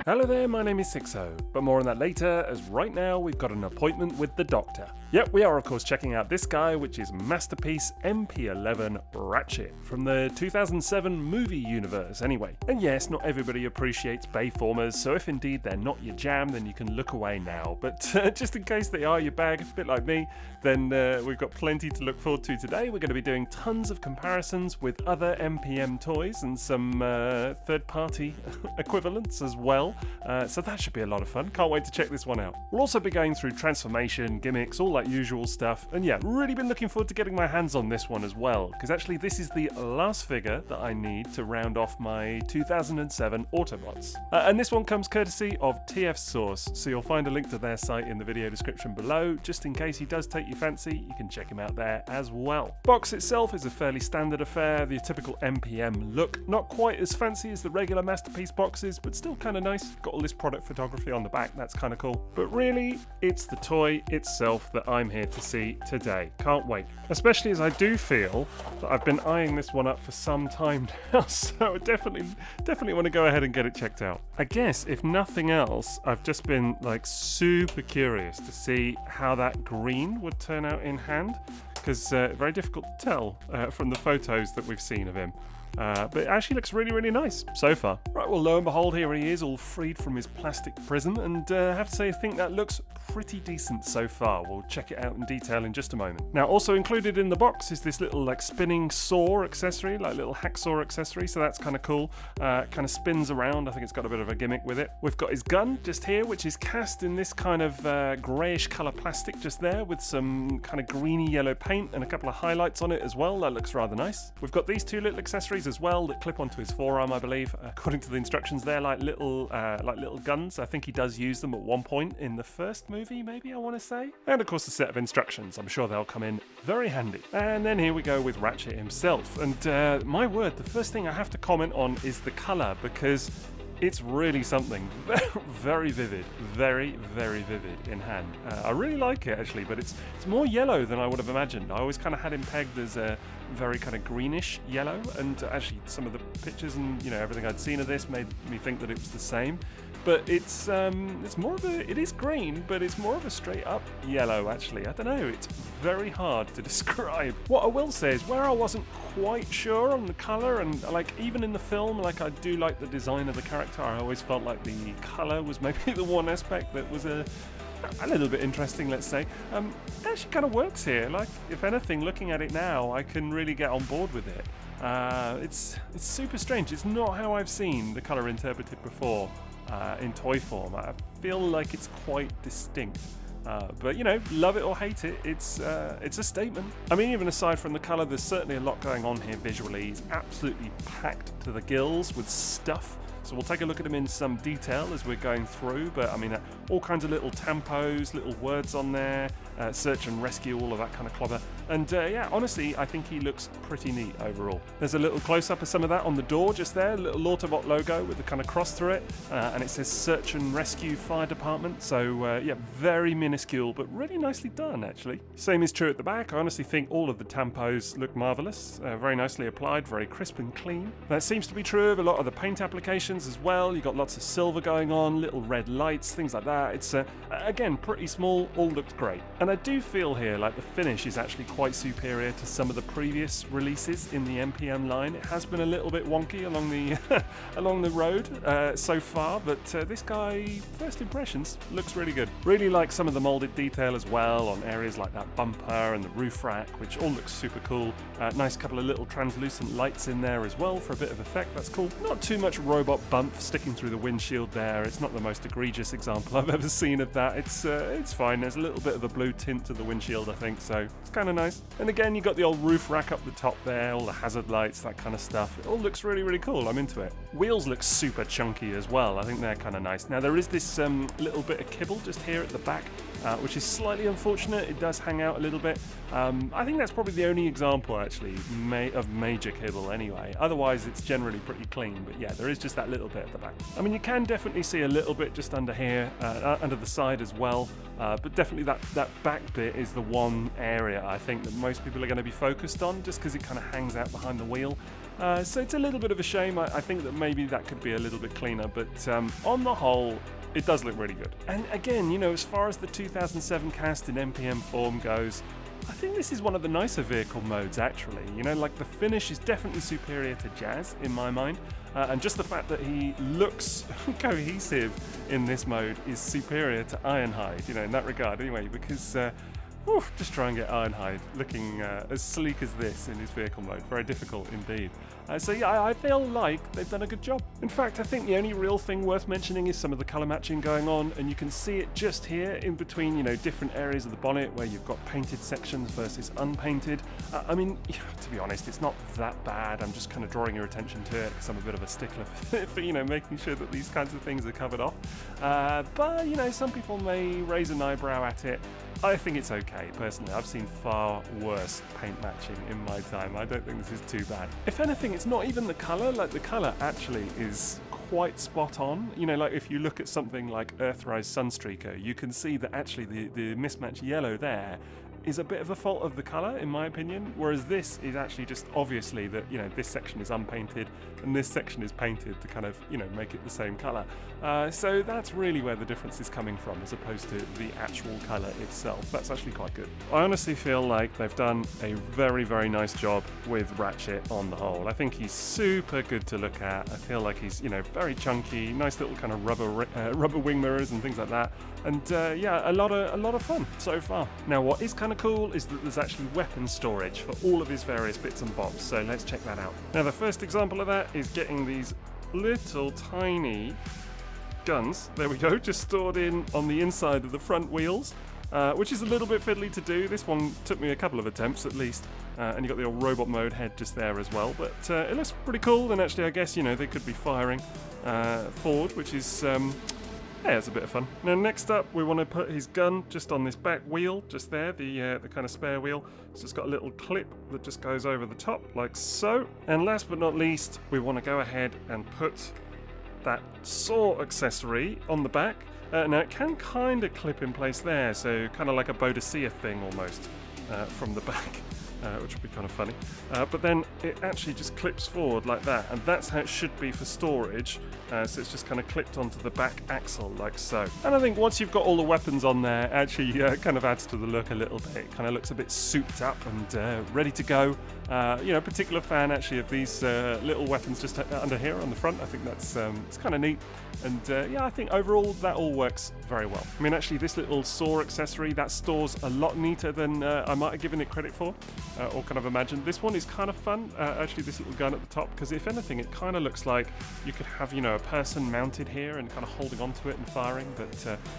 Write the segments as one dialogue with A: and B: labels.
A: Hello there, my name is Sixo, but more on that later, as right now we've got an appointment with the doctor. Yep, we are of course checking out this guy, which is Masterpiece MPM-11 Ratchet, from the 2007 movie universe anyway. And yes, not everybody appreciates bayformers, so if indeed they're not your jam, then you can look away now. But just in case they are your bag, a bit like me, then we've got plenty to look forward to today. We're going to be doing tons of comparisons with other MPM toys and some third-party equivalents as well. So that should be a lot of fun. Can't wait to check this one out. We'll also be going through transformation, gimmicks, all that usual stuff. And yeah, really been looking forward to getting my hands on this one as well, because actually this is the last figure that I need to round off my 2007 Autobots. And this one comes courtesy of TF Source, so you'll find a link to their site in the video description below. Just in case he does take your fancy, you can check him out there as well. Box itself is a fairly standard affair, the typical MPM look. Not quite as fancy as the regular Masterpiece boxes, but still kind of nice. Got all this product photography on the back, that's kind of cool. But really, it's the toy itself that I'm here to see today. Can't wait. Especially as I do feel that I've been eyeing this one up for some time now, so I definitely want to go ahead and get it checked out. I guess, if nothing else, I've just been like super curious to see how that green would turn out in hand, because very difficult to tell from the photos that we've seen of him. But it actually looks really, really nice so far. Right, well, lo and behold, here he is, all freed from his plastic prison, and I have to say, I think that looks pretty decent so far. We'll check it out in detail in just a moment. Now, also included in the box is this little, like, spinning saw accessory, like little hacksaw accessory, so that's kind of cool. Kind of spins around. I think it's got a bit of a gimmick with it. We've got his gun just here, which is cast in this kind of greyish colour plastic just there, with some kind of greeny yellow paint and a couple of highlights on it as well. That looks rather nice. We've got these two little accessories as well that clip onto his forearm, I believe. According to the instructions, they're like little guns. I think he does use them at one point in the first movie, maybe, I want to say. And of course, a set of instructions. I'm sure they'll come in very handy. And then here we go with Ratchet himself. And my word, the first thing I have to comment on is the colour, because it's really something. Very vivid, very, very vivid in hand. I really like it actually, but it's more yellow than I would have imagined. I always kind of had him pegged as a very kind of greenish yellow, and actually some of the pictures and everything I'd seen of this made me think that it was the same. But it's more of it is green, but it's more of a straight up yellow actually. I don't know, it's very hard to describe. What I will say is, where I wasn't quite sure on the colour, and like even in the film, like I do like the design of the character, I always felt like the colour was maybe the one aspect that was a little bit interesting, let's say. It actually kind of works here. Like, if anything, looking at it now, I can really get on board with it. It's super strange. It's not how I've seen the colour interpreted before in toy form. I feel like it's quite distinct. But love it or hate it, it's a statement. I mean, even aside from the colour, there's certainly a lot going on here visually. He's absolutely packed to the gills with stuff. So we'll take a look at them in some detail as we're going through, but I mean, all kinds of little tampos, little words on there, search and rescue, all of that kind of clobber. And yeah, honestly, I think he looks pretty neat overall. There's a little close-up of some of that on the door just there, a little Autobot logo with the kind of cross through it, and it says Search and Rescue Fire Department. So yeah, very minuscule, but really nicely done actually. Same is true at the back. I honestly think all of the tampos look marvellous, very nicely applied, very crisp and clean. That seems to be true of a lot of the paint applications as well. You've got lots of silver going on, little red lights, things like that. It's again pretty small, all looks great. And I do feel here like the finish is actually quite superior to some of the previous releases in the MPM line. It has been a little bit wonky along the along the road so far, but this guy, first impressions, looks really good. Really like some of the molded detail as well on areas like that bumper and the roof rack, which all looks super cool. Nice couple of little translucent lights in there as well for a bit of effect. That's cool. Not too much robot bump sticking through the windshield there. It's not the most egregious example I've ever seen of that. It's fine. There's a little bit of a blue tint to the windshield, I think, so it's kind of nice. And again, you've got the old roof rack up the top there, all the hazard lights, that kind of stuff. It all looks really, really cool. I'm into it. Wheels look super chunky as well. I think they're kind of nice. Now, there is this little bit of kibble just here at the back, which is slightly unfortunate. It does hang out a little bit. I think that's probably the only example, actually, of major kibble anyway. Otherwise, it's generally pretty clean. But yeah, there is just that little bit at the back. I mean, you can definitely see a little bit just under here, under the side as well. But definitely that back bit is the one area I think that most people are going to be focused on, just because it kind of hangs out behind the wheel. So it's a little bit of a shame. I think that maybe that could be a little bit cleaner, but on the whole, it does look really good. And again, you know, as far as the 2007 cast in MPM form goes, I think this is one of the nicer vehicle modes, actually. You know, like the finish is definitely superior to Jazz in my mind, and just the fact that he looks cohesive in this mode is superior to Ironhide, you know, in that regard anyway, because just try and get Ironhide looking as sleek as this in his vehicle mode. Very difficult indeed. So yeah, I feel like they've done a good job. In fact, I think the only real thing worth mentioning is some of the colour matching going on, and you can see it just here in between, you know, different areas of the bonnet where you've got painted sections versus unpainted. I mean, to be honest, it's not that bad. I'm just kind of drawing your attention to it because I'm a bit of a stickler for, you know, making sure that these kinds of things are covered off. But, you know, some people may raise an eyebrow at it. I think it's okay, personally. I've seen far worse paint matching in my time. I don't think this is too bad. If anything, it's not even the colour. Like, the colour actually is quite spot on. You know, like if you look at something like Earthrise Sunstreaker, you can see that actually the mismatched yellow there is a bit of a fault of the colour, in my opinion, whereas this is actually just obviously that, you know, this section is unpainted and this section is painted to kind of, you know, make it the same colour. So that's really where the difference is coming from, as opposed to the actual colour itself. That's actually quite good. I honestly feel like they've done a very, very nice job with Ratchet on the whole. I think he's super good to look at. I feel like he's, you know, very chunky, nice little kind of rubber wing mirrors and things like that. And yeah, a lot of fun so far. Now, what is kind of cool is that there's actually weapon storage for all of his various bits and bobs, so let's check that out. Now, the first example of that is getting these little tiny guns, there we go, just stored in on the inside of the front wheels, which is a little bit fiddly to do. This one took me a couple of attempts at least, and you got the old robot mode head just there as well, but it looks pretty cool. And actually, I guess, you know, they could be firing forward, which is yeah, it's a bit of fun. Now, next up, we want to put his gun just on this back wheel, just there, the kind of spare wheel. It's just got a little clip that just goes over the top, like so. And last but not least, we want to go ahead and put that saw accessory on the back. Now, it can kind of clip in place there, so kind of like a Bodicea thing almost from the back. Which would be kind of funny. But then it actually just clips forward like that, and that's how it should be for storage. So it's just kind of clipped onto the back axle like so. And I think once you've got all the weapons on there, actually kind of adds to the look a little bit. It kind of looks a bit souped up and ready to go. You know, particular fan actually of these little weapons just under here on the front. I think that's it's kind of neat. And yeah, I think overall that all works very well. I mean, actually, this little saw accessory, that stores a lot neater than I might have given it credit for, or kind of imagined. This one is kind of fun, actually, this little gun at the top, because if anything, it kind of looks like you could have, you know, a person mounted here and kind of holding onto it and firing, but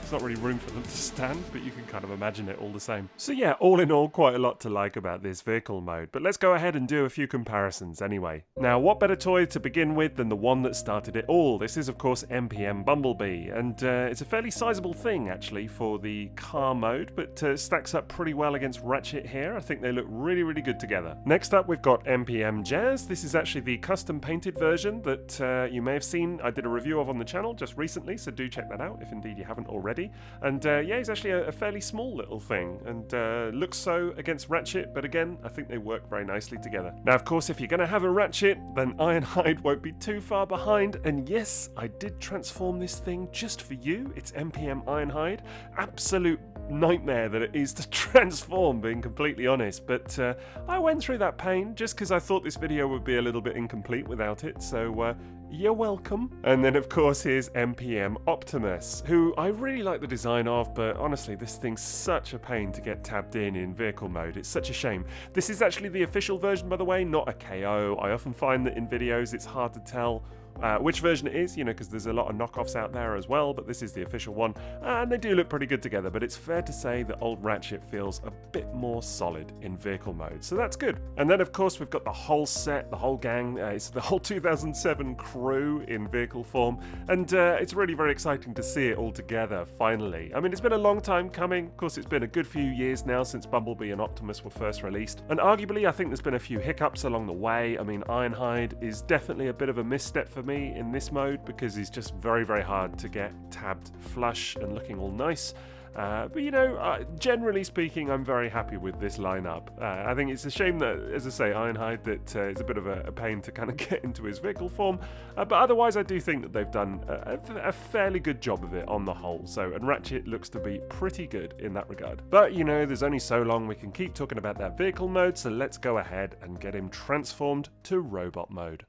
A: it's not really room for them to stand, but you can kind of imagine it all the same. So yeah, all in all, quite a lot to like about this vehicle mode, but let's go ahead and do a few comparisons anyway. Now, what better toy to begin with than the one that started it all? This is, of course, MPM Bumblebee, and it's a fairly sizable thing, actually, for the car mode, but stacks up pretty well against Ratchet here. I think they look really, really good together. Next up, we've got MPM Jazz. This is actually the custom painted version that you may have seen. I did a review of on the channel just recently, so do check that out if indeed you haven't already. And yeah, he's actually a fairly small little thing, and looks so against Ratchet, but again, I think they work very nicely together. Now, of course, if you're going to have a Ratchet, then Ironhide won't be too far behind, and yes, I did transform this thing just for you. It's MPM Ironhide. Absolute nightmare that it is to transform, being completely honest, but I went through that pain just because I thought this video would be a little bit incomplete without it, so you're welcome. And then, of course, here's MPM Optimus, who I really like the design of, but honestly, this thing's such a pain to get tabbed in vehicle mode. It's such a shame. This is actually the official version, by the way, not a KO. I often find that in videos it's hard to tell which version it is, you know, because there's a lot of knockoffs out there as well, but this is the official one, and they do look pretty good together, but it's fair to say that old Ratchet feels a bit more solid in vehicle mode, so that's good. And then, of course, we've got the whole set, the whole gang, it's the whole 2007 crew in vehicle form, and it's really very exciting to see it all together, finally. I mean, it's been a long time coming. Of course, it's been a good few years now since Bumblebee and Optimus were first released, and arguably, I think there's been a few hiccups along the way. I mean, Ironhide is definitely a bit of a misstep for me in this mode because he's just very, very hard to get tabbed flush and looking all nice. But you know, generally speaking, I'm very happy with this lineup. I think it's a shame that, as I say, Ironhide that is a bit of a pain to kind of get into his vehicle form. But otherwise, I do think that they've done a fairly good job of it on the whole. So, and Ratchet looks to be pretty good in that regard. But you know, there's only so long we can keep talking about that vehicle mode, so let's go ahead and get him transformed to robot mode.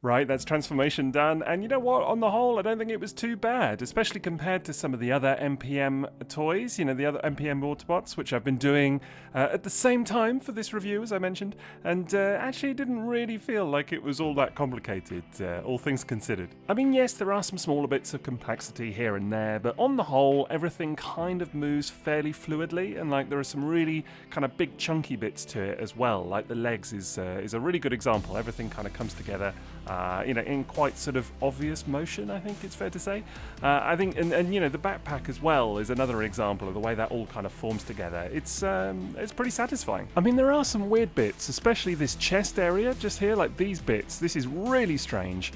A: Right, that's transformation done, and you know what, on the whole, I don't think it was too bad, especially compared to some of the other MPM toys, you know, the other MPM Autobots, which I've been doing at the same time for this review, as I mentioned, and actually it didn't really feel like it was all that complicated, all things considered. I mean, yes, there are some smaller bits of complexity here and there, but on the whole, everything kind of moves fairly fluidly, and like there are some really kind of big chunky bits to it as well, like the legs is a really good example. Everything kind of comes together you know, in quite sort of obvious motion, I think it's fair to say. I think, and you know, the backpack as well is another example of the way that all kind of forms together. It's pretty satisfying. I mean, there are some weird bits, especially this chest area just here, like these bits. This is really strange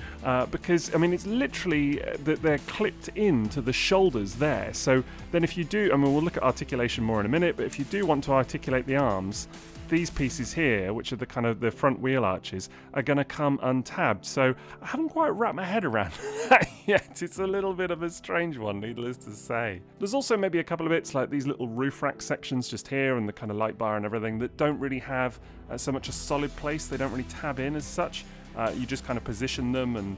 A: because, I mean, it's literally that they're clipped into the shoulders there. So then if you do, I mean, we'll look at articulation more in a minute, but if you do want to articulate the arms, these pieces here, which are the kind of the front wheel arches, are going to come untabbed. So I haven't quite wrapped my head around that yet. It's a little bit of a strange one, needless to say. There's also maybe a couple of bits like these little roof rack sections just here and the kind of light bar and everything that don't really have so much a solid place. They don't really tab in as such. You just kind of position them and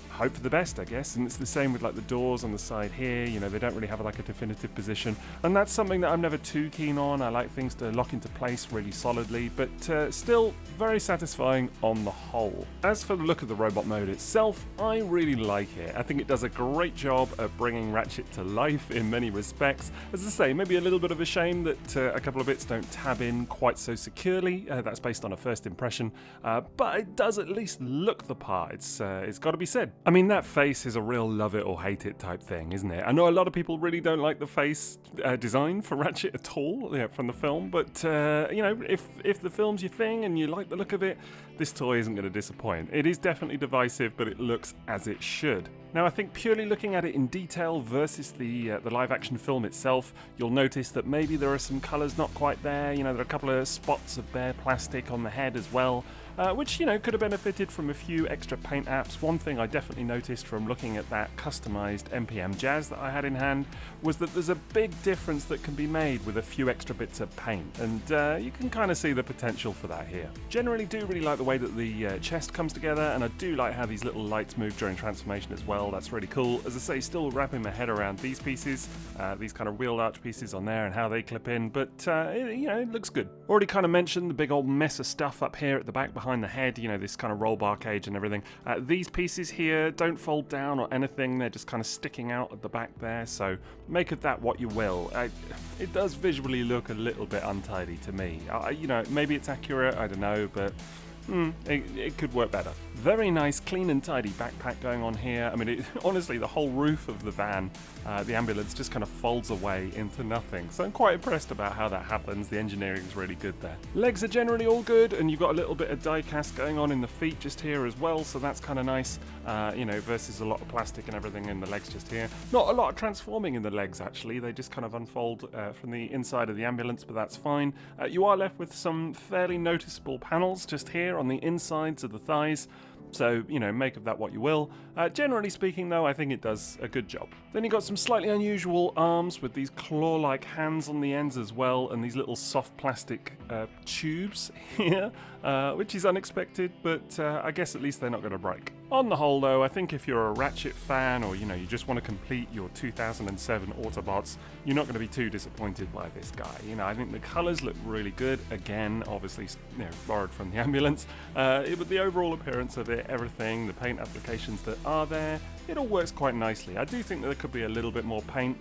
A: hope for the best, I guess. And it's the same with like the doors on the side here, you know, they don't really have like a definitive position, and that's something that I'm never too keen on. I like things to lock into place really solidly, but still very satisfying on the whole. As for the look of the robot mode itself, I really like it. I think it does a great job at bringing Ratchet to life in many respects. As I say, maybe a little bit of a shame that a couple of bits don't tab in quite so securely. That's based on a first impression, but it does at least look the part. It's got to be said. I mean, that face is a real love it or hate it type thing, isn't it? I know a lot of people really don't like the face design for Ratchet at all, you know, from the film, but you know, if the film's your thing and you like the look of it, this toy isn't going to disappoint. It is definitely divisive, but it looks as it should. Now I think purely looking at it in detail versus the live action film itself, you'll notice that maybe there are some colours not quite there. You know, there are a couple of spots of bare plastic on the head as well, which, you know, could have benefited from a few extra paint apps. One thing I definitely noticed from looking at that customised MPM Jazz that I had in hand was that there's a big difference that can be made with a few extra bits of paint, and you can kind of see the potential for that here. Generally do really like the way that the chest comes together, and I do like how these little lights move during transformation as well. That's really cool. As I say, still wrapping my head around these pieces, these kind of wheel arch pieces on there and how they clip in, but you know, it looks good. Already kind of mentioned the big old mess of stuff up here at the back behind the head, you know, this kind of roll bar cage and everything. These pieces here don't fold down or anything, they're just kind of sticking out at the back there, so make of that what you will. It does visually look a little bit untidy to me. You know, maybe it's accurate, I don't know, but it could work better. Very nice, clean and tidy backpack going on here. I mean, honestly, the whole roof of the van, the ambulance, just kind of folds away into nothing. So I'm quite impressed about how that happens. The engineering is really good there. Legs are generally all good, and you've got a little bit of die cast going on in the feet just here as well, so that's kind of nice, you know, versus a lot of plastic and everything in the legs just here. Not a lot of transforming in the legs, actually. They just kind of unfold from the inside of the ambulance, but that's fine. You are left with some fairly noticeable panels just here on the insides of the thighs. So, you know, make of that what you will. Generally speaking, though, I think it does a good job. Then you've got some slightly unusual arms with these claw-like hands on the ends as well, and these little soft plastic tubes here, which is unexpected, but I guess at least they're not going to break. On the whole, though, I think if you're a Ratchet fan, or, you know, you just want to complete your 2007 Autobots, you're not going to be too disappointed by this guy. You know, I think the colours look really good. Again, obviously, you know, borrowed from the ambulance, but the overall appearance of it, everything, the paint applications that are there, it all works quite nicely. I do think that there could be a little bit more paint,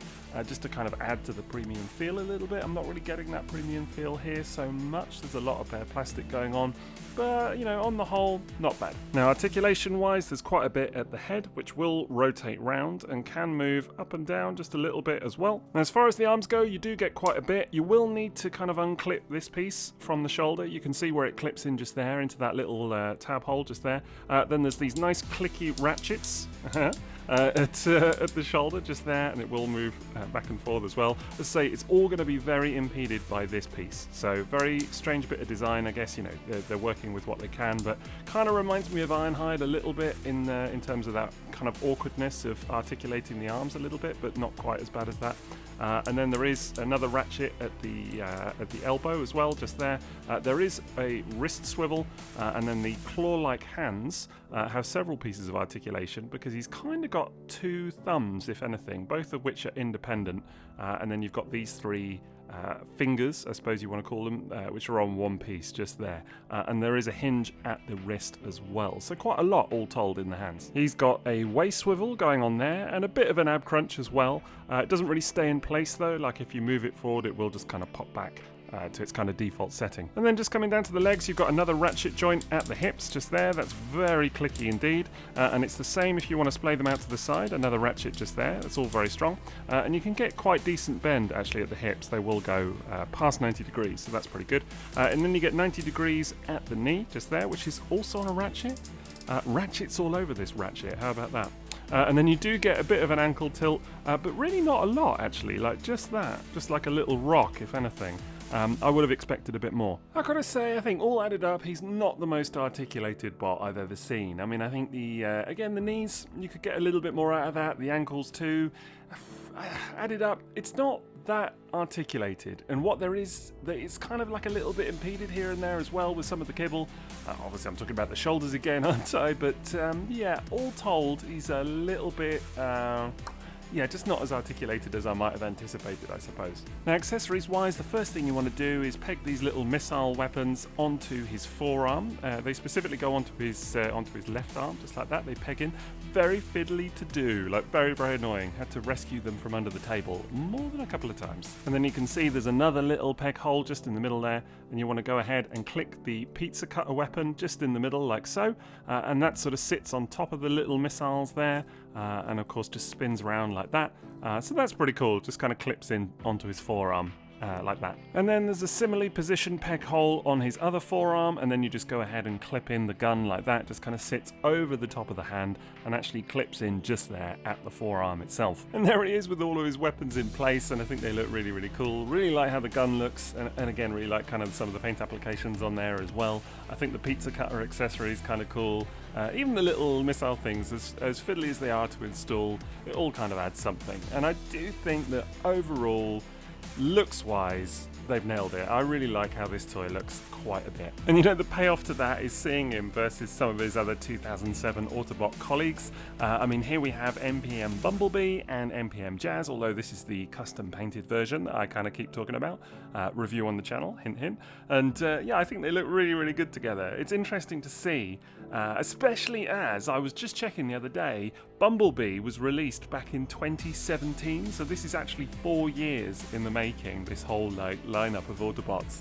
A: just to kind of add to the premium feel a little bit. I'm not really getting that premium feel here so much. There's a lot of bare plastic going on, but, you know, on the whole, not bad. Now, articulation-wise, there's quite a bit at the head, which will rotate round and can move up and down just a little bit as well. Now, as far as the arms go, you do get quite a bit. You will need to kind of unclip this piece from the shoulder. You can see where it clips in just there into that little tab hole just there. Then there's these nice clicky ratchets at the shoulder just there, and it will move back and forth as well. As I say, it's all going to be very impeded by this piece, so very strange bit of design. I guess, you know, they're working with what they can, but kind of reminds me of Ironhide a little bit in terms of that kind of awkwardness of articulating the arms a little bit, but not quite as bad as that. And then there is another ratchet at the elbow as well, just there. There is a wrist swivel, and then the claw-like hands have several pieces of articulation, because he's kind of got two thumbs, if anything, both of which are independent. And then you've got these three fingers, I suppose you want to call them, which are on one piece just there. And there is a hinge at the wrist as well. So quite a lot all told in the hands. He's got a waist swivel going on there, and a bit of an ab crunch as well. It doesn't really stay in place though, like if you move it forward it will just kind of pop back to its kind of default setting. And then just coming down to the legs, you've got another ratchet joint at the hips just there. That's very clicky indeed, and it's the same if you want to splay them out to the side. Another ratchet just there. That's all very strong, and you can get quite decent bend actually at the hips. They will go past 90 degrees, so that's pretty good. And then you get 90 degrees at the knee just there, which is also on a ratchet. Ratchets all over this ratchet, how about that? And then you do get a bit of an ankle tilt, but really not a lot actually, like just that, just like a little rock if anything. I would have expected a bit more. I've got to say, I think all added up, he's not the most articulated bot I've ever seen. I mean, I think again, the knees, you could get a little bit more out of that, the ankles too. Added up, it's not that articulated, and what there is, it's kind of like a little bit impeded here and there as well with some of the kibble. Obviously I'm talking about the shoulders again, aren't I? But yeah, all told, he's a little bit yeah, just not as articulated as I might have anticipated, I suppose. Now, accessories wise, the first thing you want to do is peg these little missile weapons onto his forearm. They specifically go onto his left arm, just like that. They peg in. Very fiddly to do, like very, very annoying. Had to rescue them from under the table more than a couple of times. And then you can see there's another little peg hole just in the middle there, and you want to go ahead and click the pizza cutter weapon just in the middle like so, and that sort of sits on top of the little missiles there, and of course just spins around like that. So that's pretty cool, just kind of clips in onto his forearm. like that. And then there's a similarly positioned peg hole on his other forearm, and then you just go ahead and clip in the gun like that. Just kind of sits over the top of the hand and actually clips in just there at the forearm itself. And there he is with all of his weapons in place, and I think they look really, really cool. Really like how the gun looks, and again, really like kind of some of the paint applications on there as well. I think the pizza cutter accessory is kind of cool. Even the little missile things, as fiddly as they are to install, it all kind of adds something. And I do think that overall, looks-wise, they've nailed it. I really like how this toy looks quite a bit. And you know, the payoff to that is seeing him versus some of his other 2007 Autobot colleagues. I mean, here we have MPM Bumblebee and MPM Jazz, although this is the custom painted version that I kind of keep talking about. Review on the channel, hint hint. And yeah, I think they look really, really good together. It's interesting to see, especially as I was just checking the other day, Bumblebee was released back in 2017, so this is actually 4 years in the making, this whole lineup of Autobots.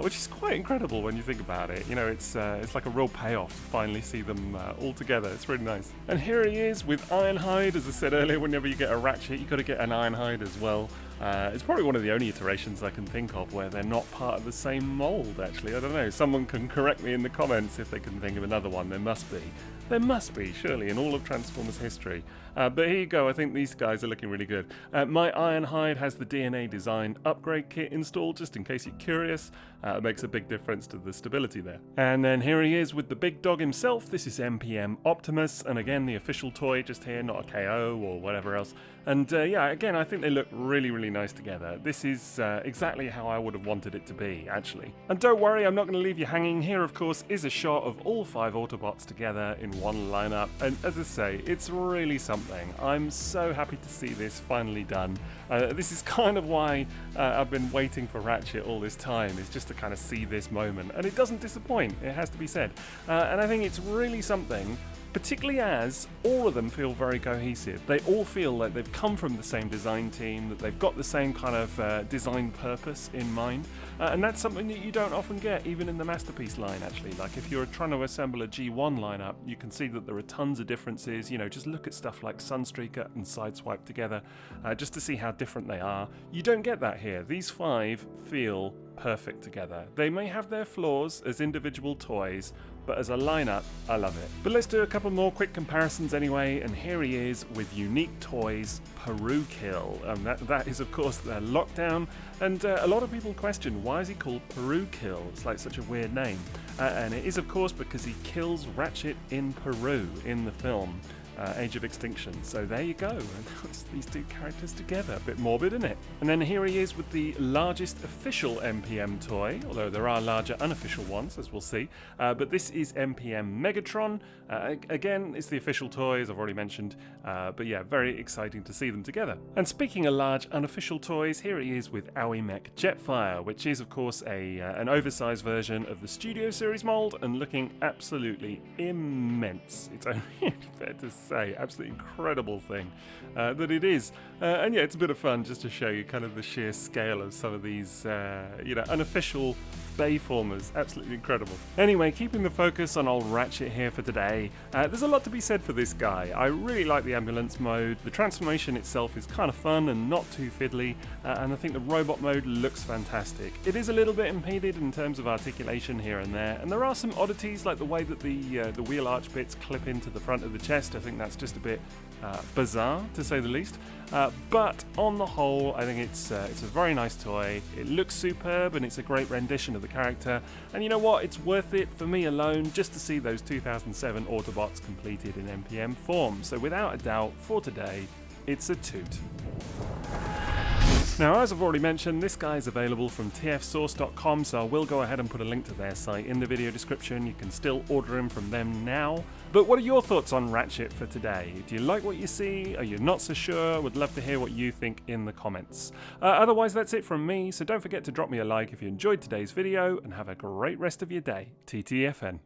A: Which is quite incredible when you think about it. You know, it's like a real payoff to finally see them all together. It's really nice. And here he is with Ironhide. As I said earlier, whenever you get a Ratchet, you've got to get an Ironhide as well. It's probably one of the only iterations I can think of where they're not part of the same mold, actually. I don't know. Someone can correct me in the comments if they can think of another one. There must be. There must be, surely, in all of Transformers history. But here you go, I think these guys are looking really good. My Ironhide has the DNA Design upgrade kit installed, just in case you're curious. It makes a big difference to the stability there. And then here he is with the big dog himself. This is MPM Optimus, and again, the official toy just here, not a KO or whatever else. And yeah, again, I think they look really, really nice together. This is exactly how I would have wanted it to be, actually. And don't worry, I'm not going to leave you hanging. Here, of course, is a shot of all 5 Autobots together in one lineup. And as I say, it's really something. I'm so happy to see this finally done. This is kind of why I've been waiting for Ratchet all this time, is just to kind of see this moment. And it doesn't disappoint, it has to be said. And I think it's really something, particularly as all of them feel very cohesive. They all feel like they've come from the same design team, that they've got the same kind of design purpose in mind. And that's something that you don't often get, even in the Masterpiece line, actually. Like, if you're trying to assemble a G1 lineup, you can see that there are tons of differences. You know, just look at stuff like Sunstreaker and Sideswipe together, just to see how different they are. You don't get that here. These 5 feel perfect together. They may have their flaws as individual toys, but as a lineup, I love it. But let's do a couple more quick comparisons anyway, and here he is with Unique Toys Peru Kill. That is, of course, their Lockdown, and a lot of people question, why is he called Peru Kill? It's like such a weird name. And it is, of course, because he kills Ratchet in Peru in the film. Age of Extinction. So there you go. And it's these 2 characters together. A bit morbid, isn't it? And then here he is with the largest official MPM toy, although there are larger unofficial ones, as we'll see. But this is MPM Megatron. Again, it's the official toy, as I've already mentioned. But yeah, very exciting to see them together. And speaking of large unofficial toys, here he is with AuiMech Jetfire, which is, of course, an oversized version of the Studio Series mold, and looking absolutely immense. It's only fair to say, absolutely incredible thing that it is. And yeah, it's a bit of fun just to show you kind of the sheer scale of some of these unofficial bayformers. Absolutely incredible. Anyway, keeping the focus on old Ratchet here for today, there's a lot to be said for this guy. I really like the ambulance mode. The transformation itself is kind of fun and not too fiddly, and I think the robot mode looks fantastic. It is a little bit impeded in terms of articulation here and there, and there are some oddities like the way that the wheel arch bits clip into the front of the chest. I think that's just a bit bizarre, to say the least. But on the whole, I think it's a very nice toy. It looks superb, and it's a great rendition of the character. And you know what? It's worth it for me alone just to see those 2007 Autobots completed in MPM form. So without a doubt, for today, it's a toot. Now, as I've already mentioned, this guy is available from tfsource.com, so I will go ahead and put a link to their site in the video description. You can still order him from them now. But what are your thoughts on Ratchet for today? Do you like what you see? Are you not so sure? Would love to hear what you think in the comments. Otherwise, that's it from me, so don't forget to drop me a like if you enjoyed today's video, and have a great rest of your day. TTFN.